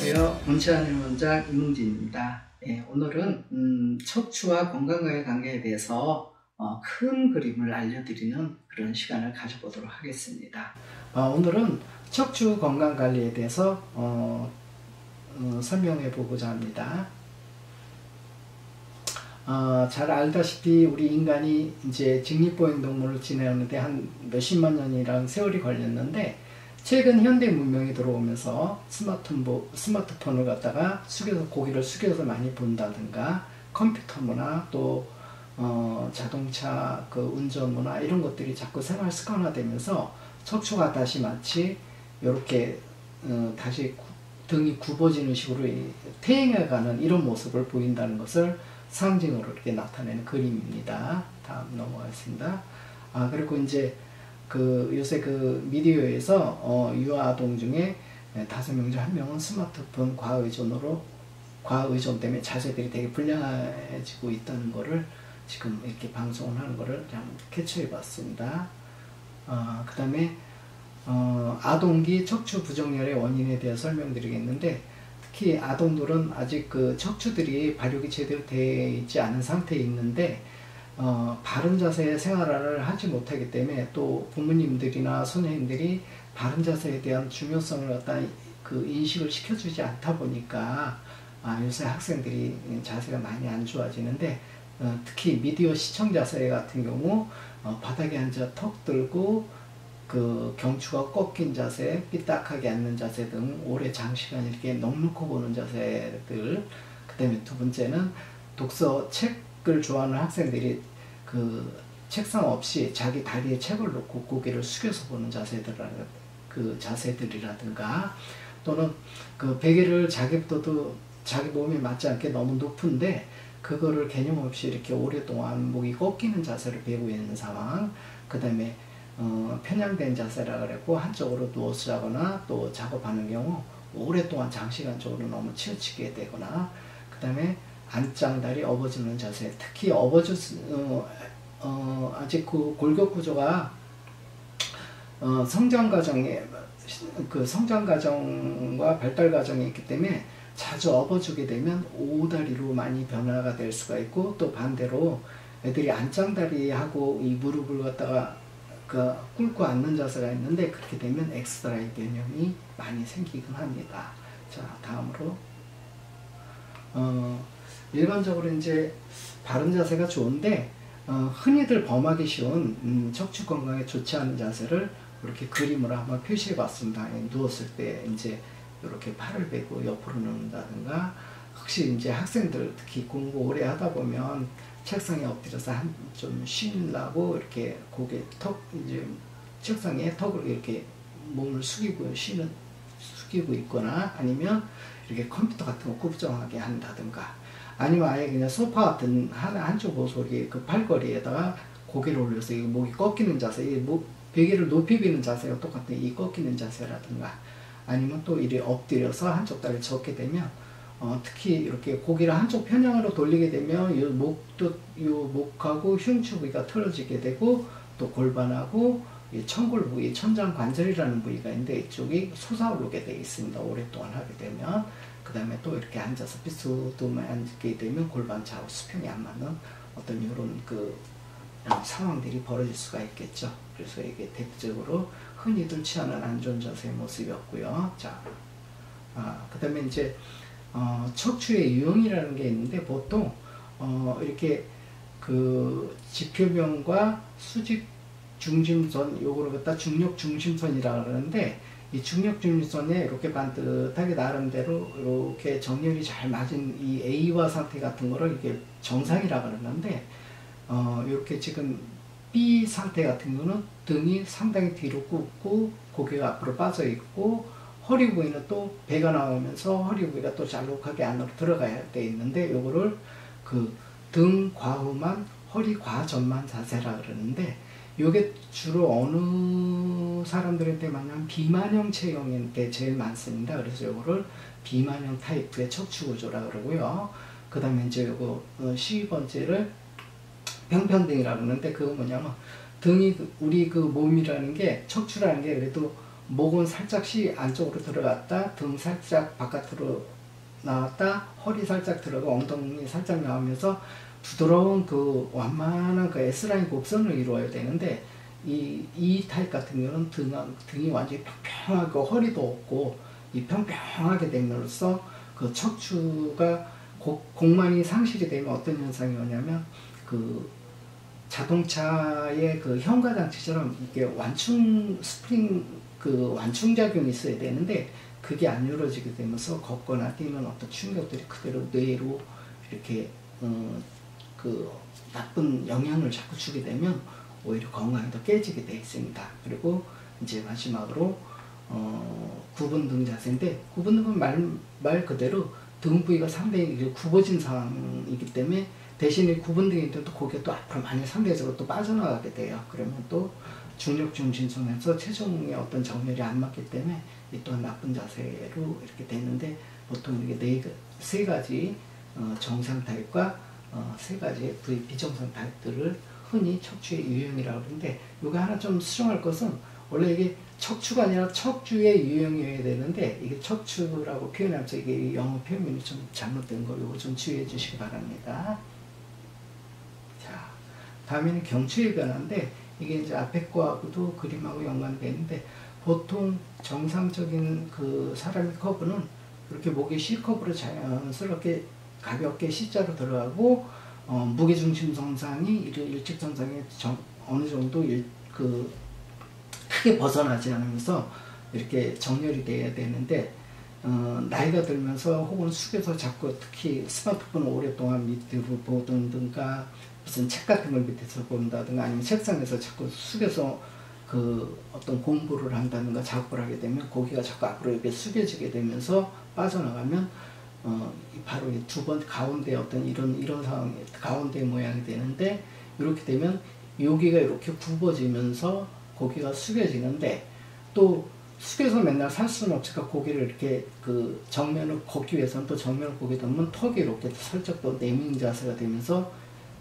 안녕하세요. 문치아님 원장 이문진입니다. 오늘은 척추와 건강과의 관계에 대해서 큰 그림을 알려드리는 그런 시간을 가져보도록 하겠습니다. 오늘은 척추 건강관리에 대해서 설명해 보고자 합니다. 잘 알다시피 우리 인간이 이제 직립보행 동물을 지내는데 한 몇십만 년이라는 세월이 걸렸는데, 최근 현대 문명이 들어오면서 스마트폰을 갖다가 고개를 숙여서 많이 본다든가, 컴퓨터 문화, 또 자동차 운전 문화, 이런 것들이 자꾸 생활 습관화되면서 척추가 다시 마치 이렇게 다시 등이 굽어지는 식으로 퇴행해가는 이런 모습을 보인다는 것을 상징으로 이렇게 나타내는 그림입니다. 다음 넘어가겠습니다. 그리고 이제 요새 미디어에서 유아아동 중에 5명 중 1명은 스마트폰 과의존 때문에 자세들이 되게 불량해지고 있다는 거를 지금 이렇게 방송을 하는 거를 캐치해 봤습니다. 그 다음에 아동기 척추 부정열의 원인에 대해 설명드리겠는데, 특히 아동들은 아직 척추들이 발육이 제대로 되어 있지 않은 상태에 있는데, 바른 자세의 생활을 하지 못하기 때문에, 또 부모님들이나 선생님들이 바른 자세에 대한 중요성을 갖다 인식을 시켜주지 않다 보니까 요새 학생들이 자세가 많이 안 좋아지는데, 특히 미디어 시청 자세 같은 경우 바닥에 앉아 턱 들고 경추가 꺾인 자세, 삐딱하게 앉는 자세 등 오래 장시간 이렇게 넋놓고 보는 자세들, 그 다음에 두 번째는 책을 좋아하는 학생들이 책상 없이 자기 다리에 책을 놓고 고개를 숙여서 보는 자세들이라든가, 또는 베개를 자기 몸에 맞지 않게 너무 높은데 그거를 개념 없이 이렇게 오랫동안 목이 꺾이는 자세를 배우고 있는 상황, 그 다음에 편향된 자세라 그랬고 한쪽으로 누워서 자거나 또 작업하는 경우 오랫동안 장시간적으로 너무 치우치게 되거나, 그 다음에 안짱다리 업어주는 자세, 특히 아직 골격 구조가 성장 과정과 발달 과정이 있기 때문에 자주 업어주게 되면 오다리로 많이 변화가 될 수가 있고, 또 반대로 애들이 안짱다리하고 이 무릎을 갖다가 꿇고 앉는 자세가 있는데, 그렇게 되면 엑스드라이 변형이 많이 생기곤 합니다. 자, 다음으로 일반적으로 이제 바른 자세가 좋은데, 흔히들 범하기 쉬운 척추 건강에 좋지 않은 자세를 이렇게 그림으로 한번 표시해 봤습니다. 누웠을 때 이제 이렇게 팔을 베고 옆으로 누운다든가, 혹시 이제 학생들 특히 공부 오래 하다 보면 책상에 엎드려서 좀 쉬려고 이렇게 책상에 턱을 이렇게 몸을 숙이고 있거나, 아니면 이렇게 컴퓨터 같은 거 굽정하게 한다든가, 아니면 아예 그냥 소파 같은 한쪽 보석이 팔걸이에다가 고개를 올려서 목이 꺾이는 자세, 베개를 높이 비는 자세가 똑같은 이 꺾이는 자세라든가, 아니면 또 이리 엎드려서 한쪽 다리를 젓게 되면 특히 이렇게 고개를 한쪽 편향으로 돌리게 되면 목하고 흉추 부위가 틀어지게 되고, 또 골반하고 천골 부위, 천장 관절이라는 부위가 있는데 이쪽이 솟아오르게 되어 있습니다. 오랫동안 하게 되면. 그 다음에 또 이렇게 앉아서 비스듬하게 앉게 되면 골반 좌우 수평이 안 맞는 어떤 이런 상황들이 벌어질 수가 있겠죠. 그래서 이게 대표적으로 흔히들 취하는 안 좋은 자세의 모습이었고요. 자, 그 다음에 이제 척추의 유형이라는 게 있는데, 보통 이렇게 지표면과 수직 중심선, 요거를 갖다 중력 중심선이라 그러는데, 이 중력 중심선에 이렇게 반듯하게 나름대로 이렇게 정렬이 잘 맞은 이 A화 상태 같은 거를 이게 정상이라 그러는데, 이렇게 지금 B 상태 같은 거는 등이 상당히 뒤로 굽고 고개가 앞으로 빠져 있고, 허리 부위는 또 배가 나오면서 허리 부위가 또 잘록하게 안으로 들어가야 돼 있는데, 요거를 등 과후만, 허리 과전만 자세라 그러는데, 요게 주로 어느 사람들한테 많냐면 비만형 체형인데 제일 많습니다. 그래서 요거를 비만형 타입의 척추 구조라 그러고요. 그 다음에 이제 요거 12번째를 평평등이라 그러는데, 그거 뭐냐면 등이 우리 몸이라는 게, 척추라는 게 그래도 목은 살짝씩 안쪽으로 들어갔다, 등 살짝 바깥으로 나왔다, 허리 살짝 들어가 엉덩이 살짝 나오면서 부드러운 그 완만한 그 S라인 곡선을 이루어야 되는데, 이 타입 같은 경우는 등이 완전히 평평하고 허리도 없고 이 평평하게 됨으로써 그 척추가 공만이 상실이 되면 어떤 현상이 오냐면, 그 자동차의 그 현가장치처럼 이게 완충 스프링 그 완충작용이 있어야 되는데 그게 안 이루어지게 되면서 걷거나 뛰는 어떤 충격들이 그대로 뇌로 이렇게 그 나쁜 영향을 자꾸 주게 되면 오히려 건강이 더 깨지게 되어 있습니다. 그리고 이제 마지막으로 구분 등 자세인데, 구분 등은 말 그대로 등 부위가 상당히 굽어진 상황이기 때문에 대신에 구분 등이 또 고개가 또 앞으로 많이 상대적으로 또 빠져나가게 돼요. 그러면 또 중력 중심 속에서 체중의 어떤 정렬이 안 맞기 때문에 이 또한 나쁜 자세로 이렇게 되는데, 보통 이게 세 가지 정상 타입과 세 가지 부위 비정상 타입들을 흔히 척추의 유형이라고 하는데, 이거 하나 좀 수정할 것은, 원래 이게 척추가 아니라 척추의 유형이어야 되는데 이게 척추라고 표현하면서 이게 영어 표현이 좀 잘못된 거, 이거 좀 주의해 주시기 바랍니다. 자, 다음에는 경추의 변화인데, 이게 이제 앞에 거하고도 그림하고 연관되는데, 보통 정상적인 그 사람의 커브는 이렇게 목이 C커브로 자연스럽게 가볍게 C자로 들어가고, 무게중심 정상이 일직정상에 어느 정도 크게 벗어나지 않으면서 이렇게 정렬이 돼야 되는데, 나이가 들면서 혹은 숙여서 자꾸 특히 스마트폰을 오랫동안 밑으로 보든가 무슨 책 같은 걸 밑에서 본다든가 아니면 책상에서 자꾸 숙여서 그 어떤 공부를 한다든가 작업을 하게 되면 고기가 자꾸 앞으로 이렇게 숙여지게 되면서 빠져나가면 바로 이 두 번 가운데 어떤 이런 상황이 가운데 모양이 되는데, 이렇게 되면 여기가 이렇게 굽어지면서 고기가 숙여지는데, 또 숙여서 맨날 살 수는 없으니까 고기를 이렇게 그 정면을 걷기 위해서는 또 정면을 보게 되면 턱이 이렇게 살짝 또 내민 자세가 되면서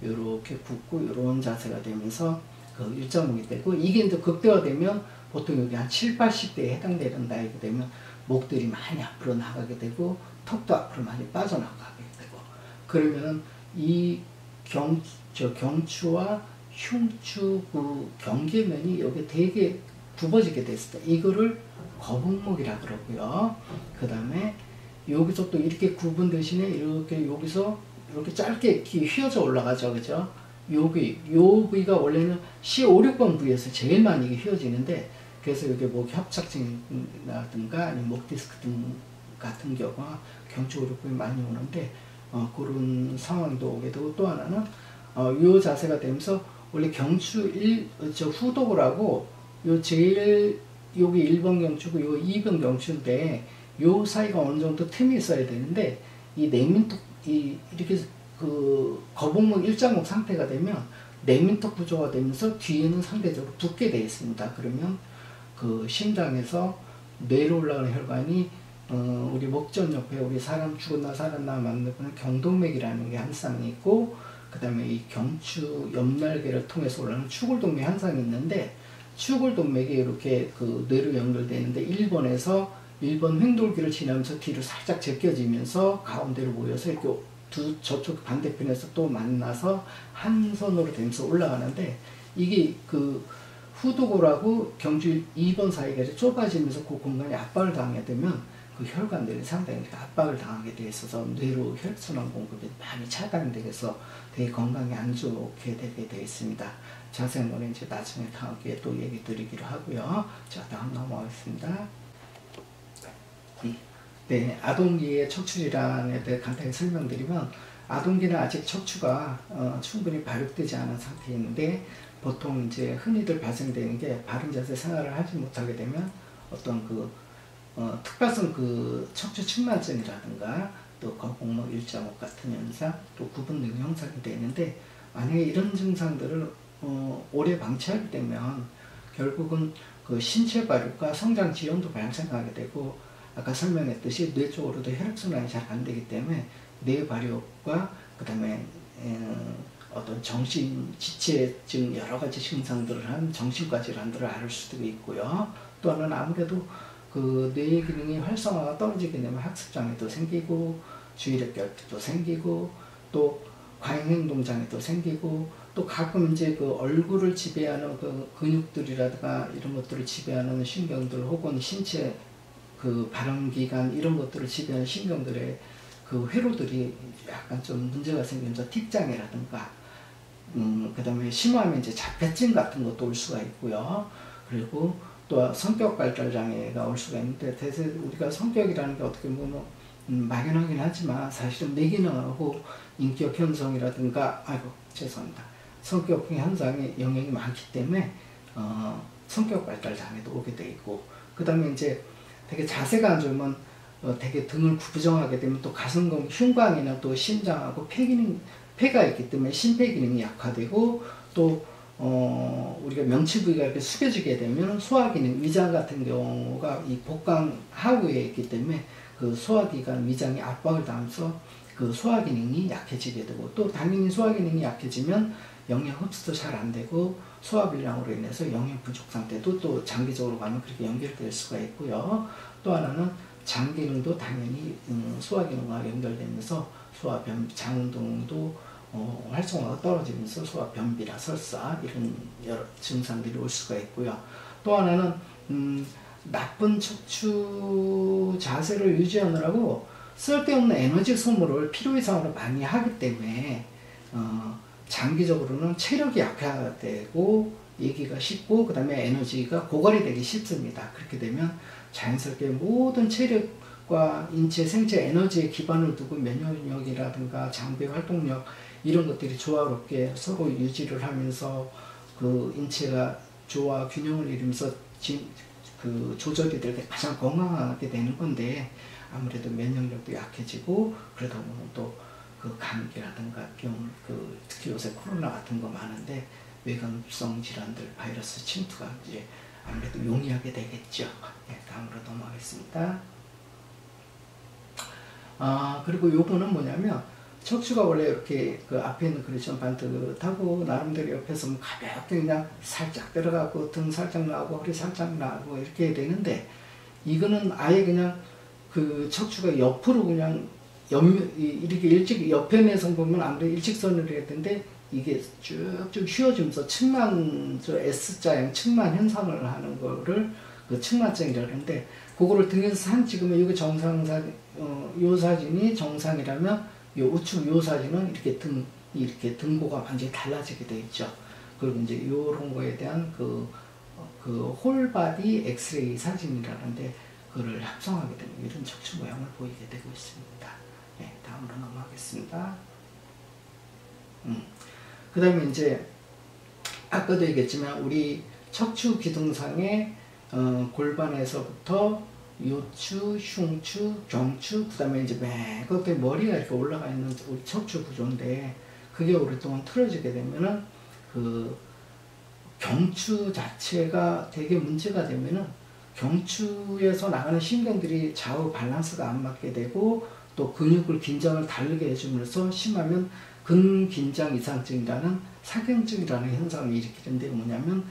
이렇게 굽고 이런 자세가 되면서 그 일자목이 되고, 이게 이제 극대화되면 보통 여기 한 7, 80대에 해당되는 나이가 되면 목들이 많이 앞으로 나가게 되고 턱도 앞으로 많이 빠져나가게 되고, 그러면은 이 경추와 흉추 그 경계면이 여기 되게 굽어지게 됐을 때 이거를 거북목이라 그러고요. 그 다음에 여기서 또 이렇게 굽은 대신에 이렇게 여기서 이렇게 짧게 휘어져 올라가죠, 그죠? 요 부위가 원래는 C56번 부위에서 제일 많이 이게 휘어지는데, 그래서 여기 목 협착증이라든가 아니면 목 디스크 등 같은 경우가 경추 오륙부위 많이 오는데, 그런 상황도 오게 되고, 또 하나는 요 자세가 되면서 원래 경추 후독이라고 요 제일 여기 1번 경추고 요 2번 경추인데, 요 사이가 어느 정도 틈이 있어야 되는데, 이 내민턱 이렇게 그 거북목 일자목 상태가 되면 내민턱 구조가 되면서 뒤에는 상대적으로 붓게 되어 있습니다. 그러면 그 심장에서 뇌로 올라가는 혈관이 우리 목전 옆에 우리 사람 죽었나 살았나 만드는 경동맥이라는 게 한 쌍이 있고, 그 다음에 이 경추 옆날개를 통해서 올라가는 추골동맥 한 쌍이 있는데, 추골동맥이 이렇게 그 뇌로 연결되는데 1번에서 1번 횡돌기를 지나면서 뒤로 살짝 제껴지면서 가운데로 모여서 이렇게 저쪽 반대편에서 또 만나서 한 선으로 되면서 올라가는데, 이게 그 후두골하고 경추 2번 사이가 좁아지면서 그 공간에 압박을 당하게 되면 그 혈관들이 상당히 압박을 당하게 돼 있어서 뇌로 혈액순환 공급이 많이 차단되어서 되게 건강에 안 좋게 되게 되어 있습니다. 자세한 거는 이제 나중에 다음 기회에 또 얘기 드리기로 하고요. 자, 다음 넘어가겠습니다. 네, 아동기의 척추질환에 대해 간단히 설명드리면, 아동기는 아직 척추가 충분히 발육되지 않은 상태인데, 보통 이제 흔히들 발생되는 게 바른 자세 생활을 하지 못하게 되면 어떤 그 특발성 그 척추 측만증이라든가 또 거북목 일자목 같은 현상, 또 구분 등 형성이 되는데, 만약에 이런 증상들을 오래 방치하게 되면 결국은 그 신체 발육과 성장 지연도 발생하게 되고, 아까 설명했듯이 뇌 쪽으로도 혈액순환이 잘 안 되기 때문에 뇌 발육과 그 다음에 어떤 정신 지체증 여러 가지 증상들을 한 정신과 질환들을 앓을 수도 있고요. 또 하나는 아무래도 그 뇌의 기능이 활성화가 떨어지게 되면 학습장애도 생기고 주의력결핍도 생기고 또 과잉행동장애도 생기고 또 가끔 이제 그 얼굴을 지배하는 그 근육들이라든가 이런 것들을 지배하는 신경들 혹은 신체 그 발음기관 이런 것들을 지배하는 신경들의 그 회로들이 약간 좀 문제가 생기면서 틱장애라든가 그 다음에 심하면 이제 자폐증 같은 것도 올 수가 있고요. 그리고 또 성격 발달 장애가 올 수가 있는데 대체 우리가 성격이라는 게 어떻게 보면 막연하긴 하지만 사실은 뇌기능하고 인격 형성이라든가 죄송합니다. 성격 현상에 영향이 많기 때문에 성격 발달 장애도 오게 돼 있고 그 다음에 이제 되게 자세가 안 좋으면 되게 등을 구부정하게 되면 또 가슴근 흉곽이나 또 심장하고 폐가 있기 때문에 심폐기능이 약화되고 또 우리가 명치 부위가 이렇게 숙여지게 되면 소화기능, 위장 같은 경우가 이 복강 하부에 있기 때문에 그 소화기관, 위장이 압박을 당하면서 그 소화기능이 약해지게 되고 또 당연히 소화기능이 약해지면 영양 흡수도 잘 안 되고 소화불량으로 인해서 영양 부족 상태도 또 장기적으로 가면 그렇게 연결될 수가 있고요. 또 하나는 장 기능도 당연히 소화기능과 연결되면서 장운동도 활성화가 떨어지면서 소화 변비나 설사 이런 여러 증상들이 올 수가 있고요. 또 하나는 나쁜 척추 자세를 유지하느라고 쓸데없는 에너지 소모를 필요 이상으로 많이 하기 때문에 장기적으로는 체력이 약화되고 얘기가 쉽고 그 다음에 에너지가 고갈이 되기 쉽습니다. 그렇게 되면 자연스럽게 모든 체력과 인체 생체 에너지에 기반을 두고 면역력이라든가 장비 활동력 이런 것들이 조화롭게 서로 유지를 하면서 그 인체가 조화 균형을 이루면서 그 조절이 될 때 가장 건강하게 되는 건데 아무래도 면역력도 약해지고 그러다 보면 또 그 감기라든가 특히 요새 코로나 같은 거 많은데 외감성 질환들 바이러스 침투가 이제 아무래도 용이하게 되겠죠. 네, 다음으로 넘어가겠습니다. 그리고 요거는 뭐냐면 척추가 원래 이렇게 그 앞에 있는 그레션 반듯하고 나름대로 옆에서 가볍게 그냥 살짝 들어가고 등 살짝 나오고 허리 살짝 나오고 이렇게 되는데 이거는 아예 그냥 그 척추가 옆으로 그냥 이렇게 옆면에서 보면 아무래도 일직선으로 해야 되는데 이게 쭉쭉 휘어지면서 S자형 측만 현상을 하는 거를 그 측만증이라고 하는데 그거를 등에서 사진 찍으면 이게 요 사진이 정상이라면 요 우측 요 사진은 이렇게 등고가 완전히 달라지게 되어 있죠. 그리고 이제 요런 거에 대한 그 홀바디 엑스레이 사진이라는데 그거를 합성하게 되면 이런 척추 모양을 보이게 되고 있습니다. 네, 다음으로 넘어가겠습니다. 그 다음에 이제 아까도 얘기했지만 우리 척추 기둥상의 골반에서부터 요추, 흉추, 경추, 그 다음에 이제 맨 끝에 머리가 이렇게 올라가 있는 우리 척추 구조인데 그게 오랫동안 틀어지게 되면은 그 경추 자체가 되게 문제가 되면은 경추에서 나가는 신경들이 좌우 밸런스가 안 맞게 되고 또 근육을 긴장을 다르게 해주면서 심하면 근긴장 이상증이라는 사경증이라는 현상을 일으키는데 뭐냐면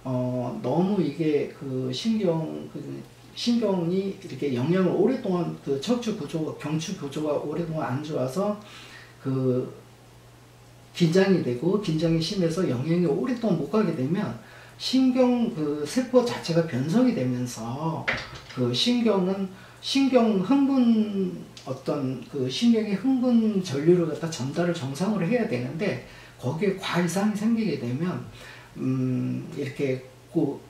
너무 이게 그 신경이 이렇게 영향을 오랫동안 그 척추 구조가 경추 구조가 오랫동안 안 좋아서 그 긴장이 되고 긴장이 심해서 영향이 오랫동안 못 가게 되면 신경 그 세포 자체가 변성이 되면서 그 신경 흥분 그 신경의 흥분 전류를 갖다 전달을 정상으로 해야 되는데 거기에 과이상이 생기게 되면 이렇게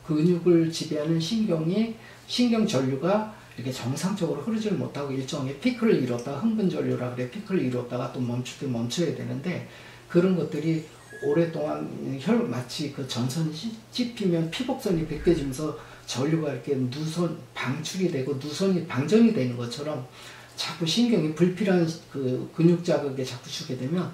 근육을 지배하는 신경 전류가 이렇게 정상적으로 흐르질 못하고 일종의 피크를 이뤘다가 흥분 전류라 그래 피크를 이뤘다가 또 멈춰야 되는데 그런 것들이 오랫동안 마치 그 전선이 찝히면 피복선이 벗겨지면서 전류가 이렇게 방출이 되고 누선이 방전이 되는 것처럼 자꾸 신경이 불필요한 그 근육 자극에 자꾸 주게 되면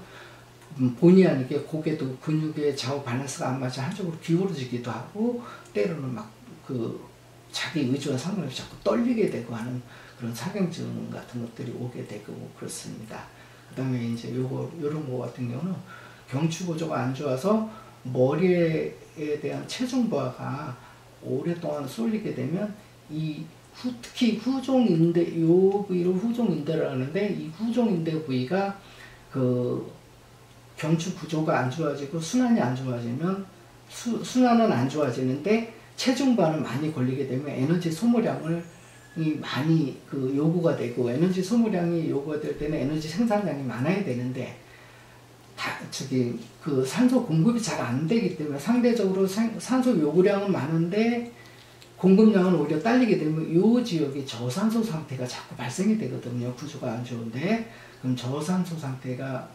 본의 아니게 고개도 근육의 좌우 밸런스가 안 맞아 한쪽으로 기울어지기도 하고 때로는 막 그 자기 의지와 상관없이 자꾸 떨리게 되고 하는 그런 사경증 같은 것들이 오게 되고 그렇습니다. 그 다음에 이제 요런 거 같은 경우는 경추 구조가 안 좋아서 머리에 대한 체중 부하가 오랫동안 쏠리게 되면 특히 후종인대, 요 부위를 후종인대를 하는데, 이 후종인대 부위가 그 경추 구조가 안 좋아지고 순환이 안 좋아지면 순환은 안 좋아지는데 체중반은 많이 걸리게 되면 에너지 소모량을 많이 요구가 되고, 에너지 소모량이 요구가 될 때는 에너지 생산량이 많아야 되는데 산소 공급이 잘 안 되기 때문에 상대적으로 산소 요구량은 많은데 공급량은 오히려 딸리게 되면 이 지역이 저산소 상태가 자꾸 발생이 되거든요. 구조가 안 좋은데. 그럼 저산소 상태가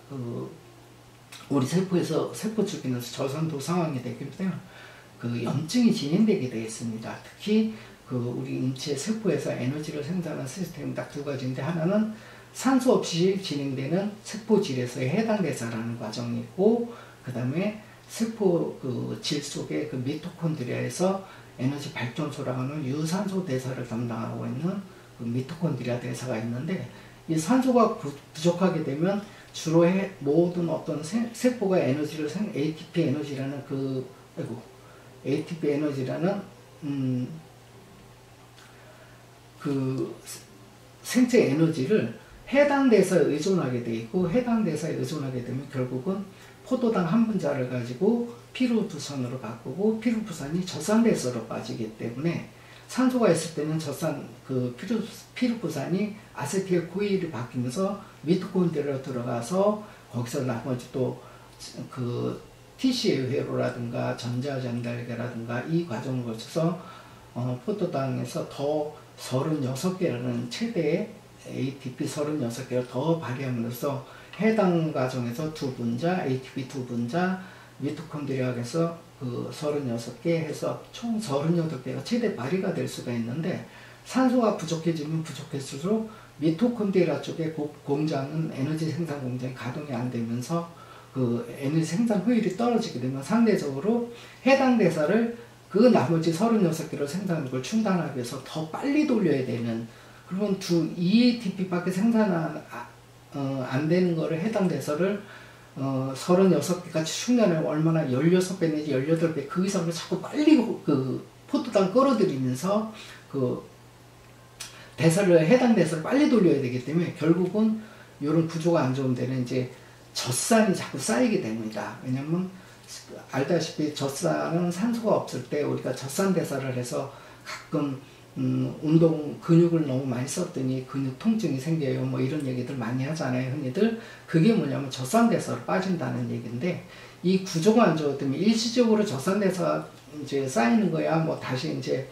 우리 세포에서 세포 주변에서 저산소 상황이 되기 때문에 염증이 진행되게 되어 있습니다. 특히 우리 인체 세포에서 에너지를 생산하는 시스템이 딱 두 가지인데, 하나는 산소 없이 진행되는 세포질에서의 해당 대사라는 과정이 있고, 그 다음에 세포 질 속의 미토콘드리아에서 에너지 발전소라고 하는 유산소 대사를 담당하고 있는 미토콘드리아 대사가 있는데, 이 산소가 부족하게 되면 주로 모든 어떤 세포가 에너지를 ATP 에너지라는 ATP 에너지라는 생체 에너지를 해당 대사에 의존하게 돼 있고, 해당 대사에 의존하게 되면 결국은 포도당 한 분자를 가지고 피루부산으로 바꾸고, 피루부산이 젖산대사로 빠지기 때문에 산소가 있을 때는 피루부산이 아세틸 코일이 바뀌면서 미토콘드리아로 들어가서 거기서 나머지 또 TCA 회로라든가 전자전달계라든가 이 과정을 거쳐서 포도당에서 더 36개라는 최대의 ATP 36개를 더 발휘함으로써 해당 과정에서 두 분자, ATP 두 분자, 미토콘드리아에서 36개 해서 총 38개가 최대 발휘가 될 수가 있는데, 산소가 부족해지면 부족할수록 미토콘드리아 쪽의 공장은 에너지 생산 공장이 가동이 안 되면서 에너지 생산 효율이 떨어지게 되면 상대적으로 해당 대사를 나머지 36개로 생산하는 걸 충당하기 위해서 더 빨리 돌려야 되는, 그러면 2ATP밖에 생산 안 되는 거를 해당 대사를 36개까지 충전하면 얼마나 16배 내지 18배 그 이상을 자꾸 빨리 포도당 끌어들이면서 해당 대사를 빨리 돌려야 되기 때문에 결국은 이런 구조가 안 좋은 데는 이제 젖산이 자꾸 쌓이게 됩니다. 왜냐면 알다시피 젖산은 산소가 없을 때 우리가 젖산 대사를 해서 가끔 근육을 너무 많이 썼더니 근육 통증이 생겨요. 뭐 이런 얘기들 많이 하잖아요, 흔히들. 그게 뭐냐면 젖산 대사로 빠진다는 얘기인데, 이 구조가 안 좋기 때문에 일시적으로 젖산 대사가 이제 쌓이는 거야. 뭐 다시 이제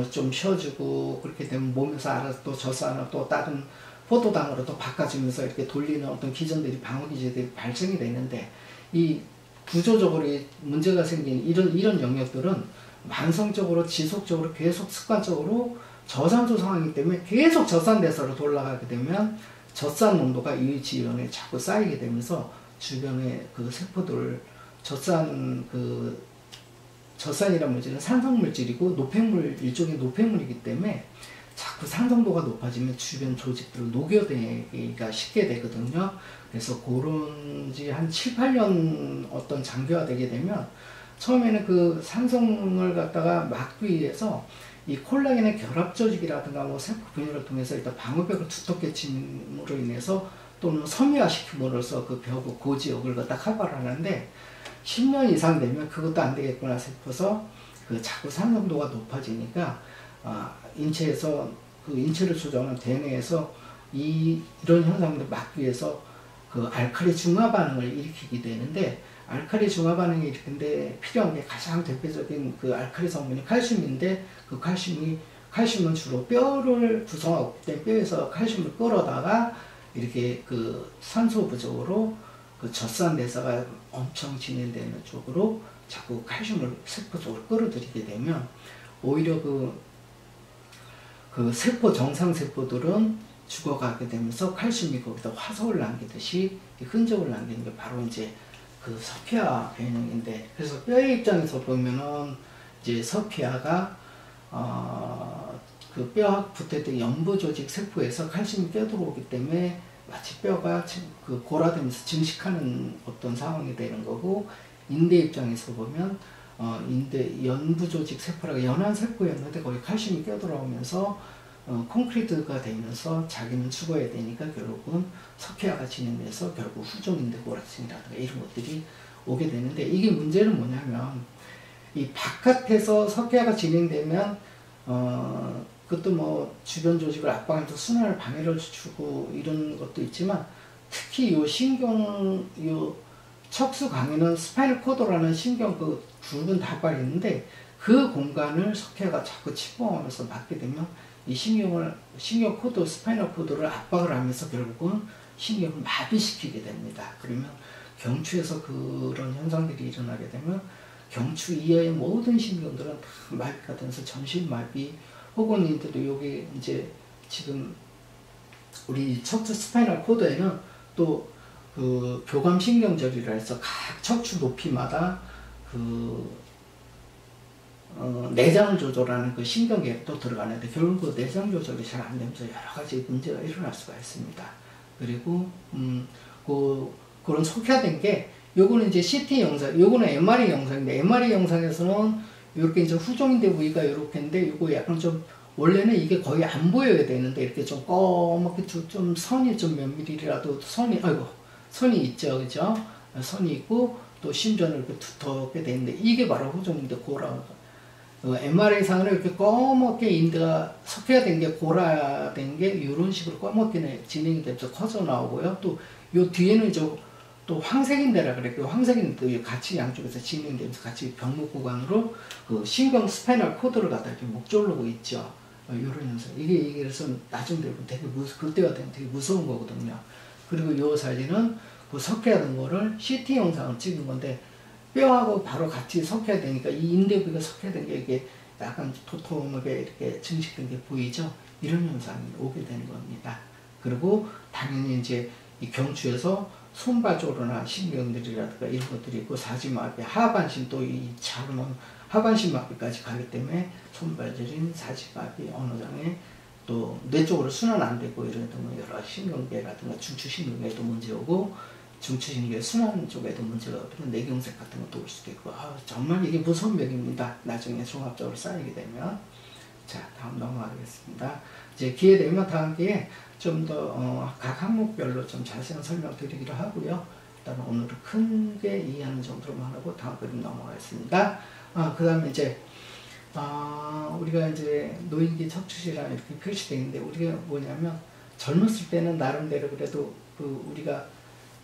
좀 쉬어주고 그렇게 되면 몸에서 알아서 또 젖산을 또 다른 포도당으로 또 바꿔주면서 이렇게 돌리는 어떤 기전들이 방어기제들이 발생이 되는데, 이 구조적으로 문제가 생긴 이런 영역들은 만성적으로 지속적으로 계속 습관적으로 저산소 상황이기 때문에 계속 젖산대사로 돌아가게 되면 젖산 농도가 이 지연에 자꾸 쌓이게 되면서 주변의 세포들 젖산이라는 물질은 산성물질이고 일종의 노폐물이기 때문에 자꾸 산성도가 높아지면 주변 조직들을 녹여내기가 쉽게 되거든요. 그래서 그런 지 한 7, 8년 어떤 장기화되게 되면 처음에는 산성을 갖다가 막기 위해서 이 콜라겐의 결합 조직이라든가 세포 분열을 통해서 일단 방어벽을 두텁게 침으로 인해서 또는 섬유화시킴으로써 그 지역을 갖다 커버를 하는데, 10년 이상 되면 그것도 안 되겠구나 싶어서 자꾸 산성도가 높아지니까 인체에서 인체를 조정하는 대뇌에서 이런 현상들을 막기 위해서 알칼리 중화 반응을 일으키게 되는데, 알칼리 중화 반응이 일으키는데 필요한 게 가장 대표적인 알칼리 성분이 칼슘인데, 칼슘은 주로 뼈를 구성하고 있기 때문에 뼈에서 칼슘을 끌어다가 이렇게 산소 부족으로 젖산 대사가 엄청 진행되는 쪽으로 자꾸 칼슘을 세포 쪽으로 끌어들이게 되면 오히려 세포 정상 세포들은 죽어가게 되면서 칼슘이 거기다 화석을 남기듯이 흔적을 남기는 게 바로 이제 서피화 변형인데, 그래서 뼈의 입장에서 보면은 이제 서피화가 뼈하고 붙어있던 연부 조직 세포에서 칼슘이 껴들어오기 때문에 마치 뼈가 골아되면서 증식하는 어떤 상황이 되는 거고, 인대 입장에서 보면 인대 연부 조직 세포라고 연한 세포였는데 거기 칼슘이 껴들어오면서 콘크리트가 되면서 자기는 죽어야 되니까 결국은 석회화가 진행돼서 결국 후종인대 고라층이라든가 이런 것들이 오게 되는데, 이게 문제는 뭐냐면 이 바깥에서 석회화가 진행되면 그것도 뭐 주변 조직을 압박해서 순환을 방해를 주고 이런 것도 있지만, 특히 요 척수 강에는 스파이널 코드라는 신경 그 굵은 다발이 있는데, 그 공간을 석회가 자꾸 침범하면서 막게 되면 이 신경 코드, 스파이널 코드를 압박을 하면서 결국은 신경을 마비시키게 됩니다. 그러면 경추에서 그런 현상들이 일어나게 되면 경추 이하의 모든 신경들은 다 마비가 되면서 전신마비, 혹은 여기 이제 지금 우리 척추 스파이널 코드에는 또 그 교감신경절이라 해서 각 척추 높이마다 그 내장을 조절하는 그 신경계가 또 들어가는데, 결국 그 내장 조절이 잘 안 되면서 여러 가지 문제가 일어날 수가 있습니다. 그리고 그런 속화된 게, 요거는 이제 CT 영상, 요거는 MRI 영상인데, MRI 영상에서는 이렇게 이제 후종인대 부위가 이렇게인데, 요거 약간 좀 원래는 이게 거의 안 보여야 되는데 이렇게 좀 검게 좀 선이 좀 몇 밀리라도 선이 있죠, 그죠? 선이 있고 또 심전을 이렇게 두텁게 돼 있는데, 이게 바로 후종인대 고라. MRI상으로 이렇게 검게 인대가 석회화된 게, 고라된 게 이런 식으로 검게 진행이 되면서 커져 나오고요. 또 요 뒤에는 또 황색인대라 그래요. 황색인대도 같이 양쪽에서 진행되면서 같이 병목 구간으로 그 신경 스파이널 코드를 갖다 이렇게 목조르고 있죠. 이런 현상. 이게 그래서 나중 되면 되게 그때가 되면 되게 무서운 거거든요. 그리고 요 사진은 그 석회화된 거를 CT 영상을 찍은 건데, 뼈하고 바로 같이 석회화되니까 이 인대 부위가 석회화된 게 이게 약간 도톰하게 이렇게 증식된 게 보이죠? 이런 현상이 오게 되는 겁니다. 그리고 당연히 이제 이 경추에서 손발조로나 신경들이라든가 이런 것들이 있고, 사지마비, 하반신, 또 이 작은 하반신 마비까지 가기 때문에 손발저린, 사지마비, 언어장애, 또 뇌 쪽으로 순환 안 되고 이런 여러 신경계라든가 중추신경계에도 문제 오고, 중추신경계 순환 쪽에도 문제가 오면 뇌경색 같은 것도 올 수도 있고, 정말 이게 무서운 병입니다. 나중에 종합적으로 쌓이게 되면. 자, 다음 넘어가겠습니다. 이제 기회 되면 다음 기회에 좀 더 각 항목별로 좀 자세한 설명 드리기로 하고요. 일단 오늘은 크게 이해하는 정도로만 하고 다음 그림 넘어가겠습니다. 그 다음에 이제 우리가 이제 노인기 척추질환 이렇게 표시되어 있는데, 우리가 뭐냐면 젊었을 때는 나름대로 그래도 우리가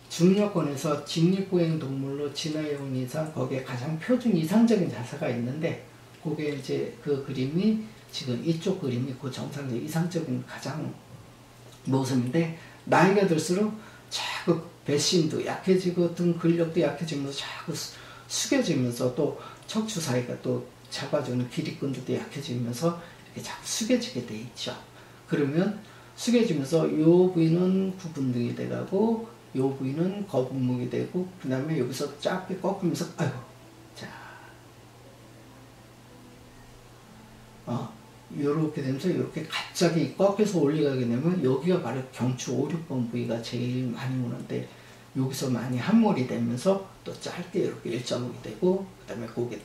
중력권에서 직립보행 동물로 진화해온 이상 거기에 가장 표준 이상적인 자세가 있는데, 그게 이제 그 그림이 지금 이쪽 그림이 그 정상적 이상적인 가장 모습인데, 나이가 들수록 자꾸 배심도 약해지고 등 근력도 약해지면서 자꾸 숙여지면서, 또 척추 사이가 또 잡아주는 기립근들도 약해지면서 이렇게 자꾸 숙여지게 돼 있죠. 그러면 숙여지면서 요 부위는 구분등이 돼가고 요 부위는 거북목이 되고, 그 다음에 여기서 짧게 꺾으면서 요렇게 되면서 이렇게 갑자기 꺾여서 올라가게 되면 여기가 바로 경추 5, 6번 부위가 제일 많이 오는데, 여기서 많이 함몰이 되면서 또 짧게 이렇게 일자목이 되고, 그 다음에 고개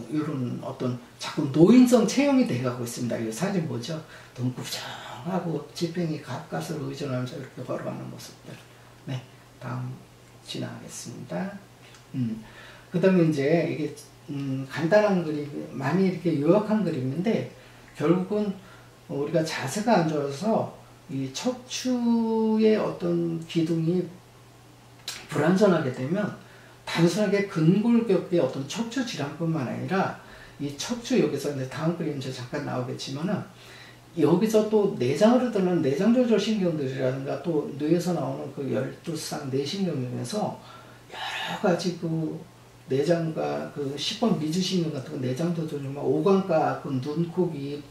이런 어떤 자꾸 노인성 체형이 돼가고 있습니다. 이 사진 보죠? 둥구정하고 지팽이 가까스로 의존하면서 이렇게 걸어가는 모습들. 네, 다음 지나가겠습니다. 그 다음에 이제 이게 간단한 그림, 많이 이렇게 요약한 그림인데, 결국은 우리가 자세가 안 좋아서 이 척추의 어떤 기둥이 불완전하게 되면 단순하게 근골격의 어떤 척추 질환뿐만 아니라 이 척추, 여기서 이제 다음 그림 이제 잠깐 나오겠지만은, 여기서 또 내장으로 드는 내장 조절 신경들이라든가 또 뇌에서 나오는 그 12쌍 뇌신경 중에서 여러 가지 그 내장과 그 10번 미주신경 같은 거 내장 조절, 오감과 그 눈, 코, 입,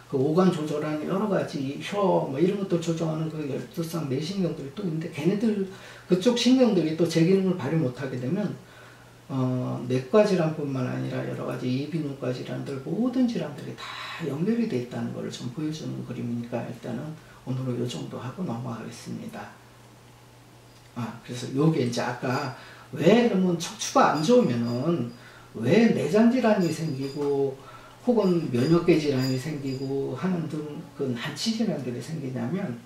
그 오감 조절하는 여러 가지 혀, 이런 것들 조정하는 그 12쌍 뇌신경들이 또 있는데, 걔네들, 그쪽 신경들이 또 제 기능을 발휘 못하게 되면, 내과 질환뿐만 아니라 여러 가지 이비인후과 질환들, 모든 질환들이 다 연결이 되어 있다는 걸 좀 보여주는 그림이니까, 일단은 오늘은 요 정도 하고 넘어가겠습니다. 그래서 요게 이제 아까 왜 그러면 척추가 안 좋으면은 왜 내장 질환이 생기고 혹은 면역계 질환이 생기고 하는 등 그 난치 질환들이 생기냐면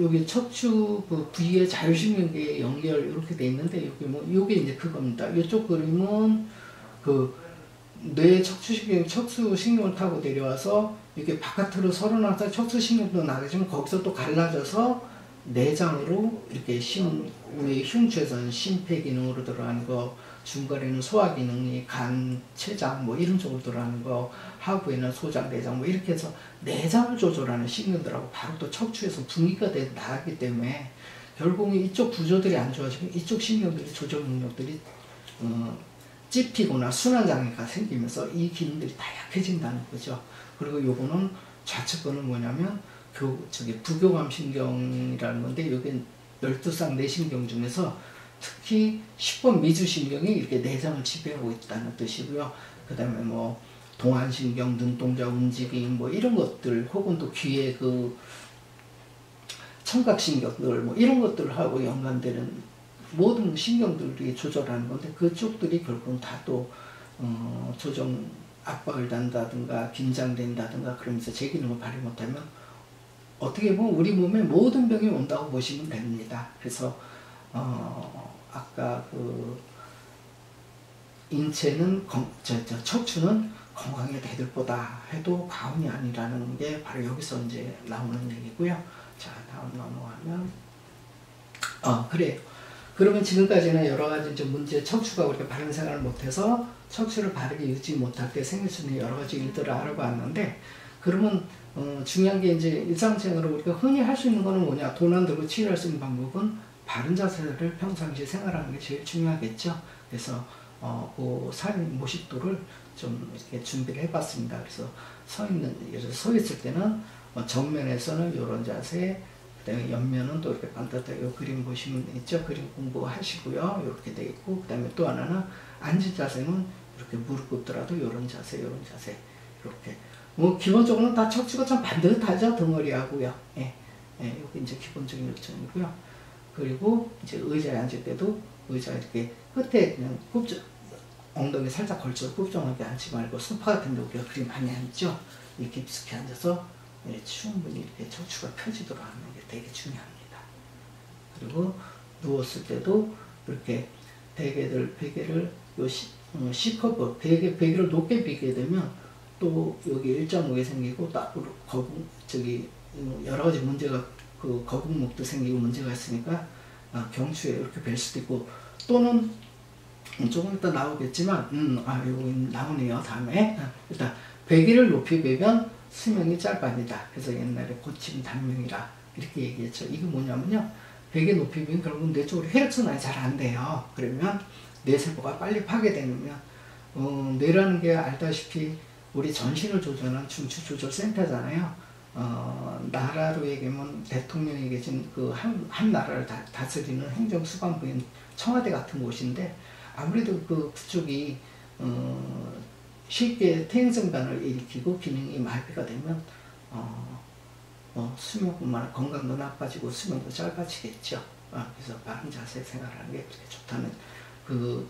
여기 척추 그 부위의 자율신경계 연결 이렇게 돼 있는데 여기 뭐 요게 이제 그겁니다. 이쪽 그림은 그 뇌 척수신경을 타고 내려와서 이렇게 바깥으로 설어나서 척수신경도 나가지만 거기서 또 갈라져서 내장으로 이렇게 우리 흉추에서는 심폐기능으로 들어가는 거, 중간에는 소화기능이 간, 췌장 뭐 이런 쪽으로 들어가는 거, 하부에는 소장, 내장 뭐 이렇게 해서 내장을 조절하는 신경들하고 바로 또 척추에서 분기가 나가기 때문에 결국은 이쪽 구조들이 안 좋아지면 이쪽 신경들이 조절 능력들이 찝히거나 순환장애가 생기면서 이 기능들이 다 약해진다는 거죠. 그리고 요거는 좌측 거는 뭐냐면 부교감 신경이라는 건데 여기 12쌍 내신경 중에서 특히 10번 미주신경이 이렇게 내장을 지배하고 있다는 뜻이고요. 그 다음에 뭐 동안신경, 눈동자 움직임 뭐 이런 것들 혹은 또 귀의 그 청각신경들 뭐 이런 것들하고 연관되는 모든 신경들이 조절하는 건데 그쪽들이 결국은 다 또 조정 압박을 단다든가 긴장된다든가 그러면서 제 기능을 발휘 못하면 어떻게 보면 우리 몸에 모든 병이 온다고 보시면 됩니다. 그래서 아까 그 인체는 척추는 건강의 대들보다 해도 과언이 아니라는 게 바로 여기서 이제 나오는 얘기고요. 자, 다음 넘어가면 그래요. 그러면 지금까지는 여러 가지 이제 문제, 척추가 우리가 바른 생활을 못해서 척추를 바르게 유지 못할 때 생길 수 있는 여러 가지 일들을 알아봤는데, 그러면 중요한 게 이제 일상생활로 우리가 흔히 할 수 있는 거는 뭐냐? 돈 안 들고 치료할 수 있는 방법은 바른 자세를 평상시에 생활하는 게 제일 중요하겠죠. 그래서 그 사인 모식도를 좀 이렇게 준비를 해봤습니다. 그래서 예를 들어서 서 있을 때는 정면에서는 이런 자세, 그다음에 옆면은 또 이렇게 반듯하게 그림 보시면 있죠. 그림 공부하시고요. 이렇게 돼 있고, 그다음에 또 하나는 앉은 자세는 이렇게 무릎 꿇더라도 이런 자세, 이렇게. 뭐 기본적으로는 다 척추가 좀 반듯하죠. 덩어리하고요. 여기 이제 기본적인 요점이고요. 그리고 이제 의자에 앉을 때도 의자 이렇게 끝에 그냥 엉덩이 살짝 걸쳐 굽정하게 앉지 말고 소파 같은 데 우리가 그리 많이 앉죠. 이렇게 깊숙이 앉아서 충분히 이렇게 척추가 펴지도록 하는 게 되게 중요합니다. 그리고 누웠을 때도 이렇게 베개를 C컵 베개를 높게 비게 되면 또 여기 1.5개 생기고 또 앞으로 여러 가지 문제가 거북목도 생기고 문제가 있으니까 경추에 이렇게 뵐 수도 있고, 또는 조금 이따 나오겠지만 이거 나오네요. 다음에 일단 베개를 높이 베면 수명이 짧아집니다. 그래서 옛날에 고침 단명이라 이렇게 얘기했죠. 이게 뭐냐면요, 베개 높이 베면 결국 뇌 쪽으로 혈액순환이 잘 안 돼요. 그러면 뇌세포가 빨리 파괴되면 뇌라는 게 알다시피 우리 전신을 조절하는 중추조절센터잖아요. 나라로 얘기하면 대통령이 계신 한 나라를 다스리는 행정수반부인 청와대 같은 곳인데, 아무래도 그쪽이 쉽게 퇴행성반을 일으키고 기능이 마비가 되면 수명뿐만 아니라 건강도 나빠지고 수명도 짧아지겠죠. 그래서 바른 자세 생활하는 게 그렇게 좋다는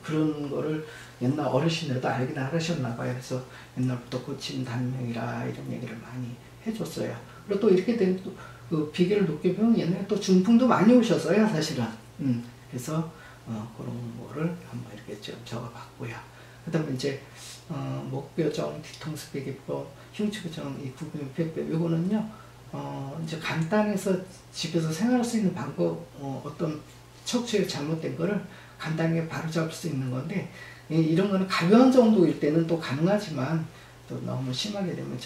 그런 거를 옛날 어르신들도 알긴 하셨나 봐요. 그래서 옛날부터 고침 단명이라 이런 얘기를 많이 해줬어요. 그리고 또 이렇게 되면 또 그 비계를 높게 보면 옛날에 또 중풍도 많이 오셨어요, 사실은. 그래서 그런 거를 한번 이렇게 좀 적어봤고요. 그 다음에 이제 목교정, 뒤통수 베개법, 흉추교정, 이 구분 폐법, 요거는요 이제 간단해서 집에서 생활할 수 있는 방법, 어떤 척추에 잘못된 거를 간단하게 바로잡을 수 있는 건데, 이런 거는 가벼운 정도일 때는 또 가능하지만 또 너무 심하게 되면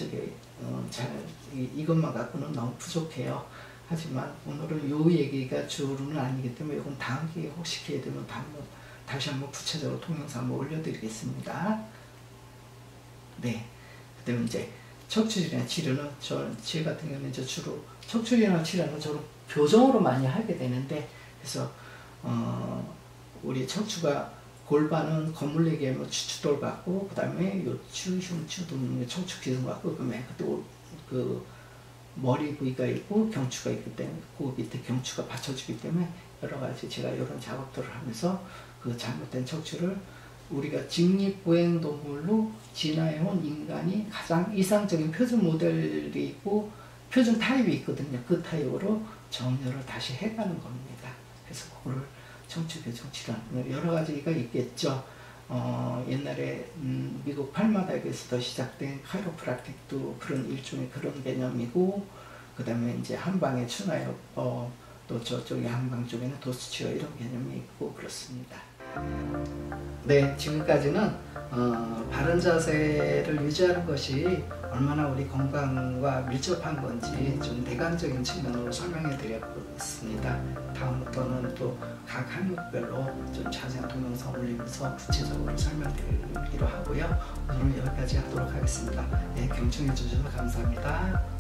이것만 갖고는 너무 부족해요. 하지만 오늘은 요 얘기가 주로는 아니기 때문에 이건 다음 기회에 혹시 기회 되면 다시 한번 구체적으로 동영상 한번 올려드리겠습니다. 네. 그 다음에 이제 척추질환 치료는 제 같은 경우는 이제 주로 척추질환 치료는 주로 교정으로 많이 하게 되는데, 그래서 우리 척추가 골반은 거물리게 하면 추추돌 받고, 그 다음에 요추, 흉추 등 척추 기둥 받고, 그 머리 부위가 있고 경추가 있기 때문에 그 밑에 경추가 받쳐주기 때문에 여러 가지 제가 이런 작업들을 하면서 그 잘못된 척추를 우리가 직립보행동물로 진화해온 인간이 가장 이상적인 표준 모델이고 표준 타입이 있거든요. 그 타입으로 정렬을 다시 해가는 겁니다. 그래서 그거를 정축의 정치란 여러 가지가 있겠죠. 옛날에 미국 팔마다에서도 시작된 카이로프락틱도 그런 일종의 그런 개념이고, 그 다음에 이제 한방의 춘화요법, 또 저쪽에 한방 쪽에는 도수치료 이런 개념이 있고 그렇습니다. 네, 지금까지는 바른 자세를 유지하는 것이 얼마나 우리 건강과 밀접한 건지 좀 대강적인 측면으로 설명해 드렸습니다. 다음부터는 또 각 항목별로 좀 자세한 동영상 올리면서 구체적으로 설명드리기로 하고요. 오늘은 여기까지 하도록 하겠습니다. 네, 경청해 주셔서 감사합니다.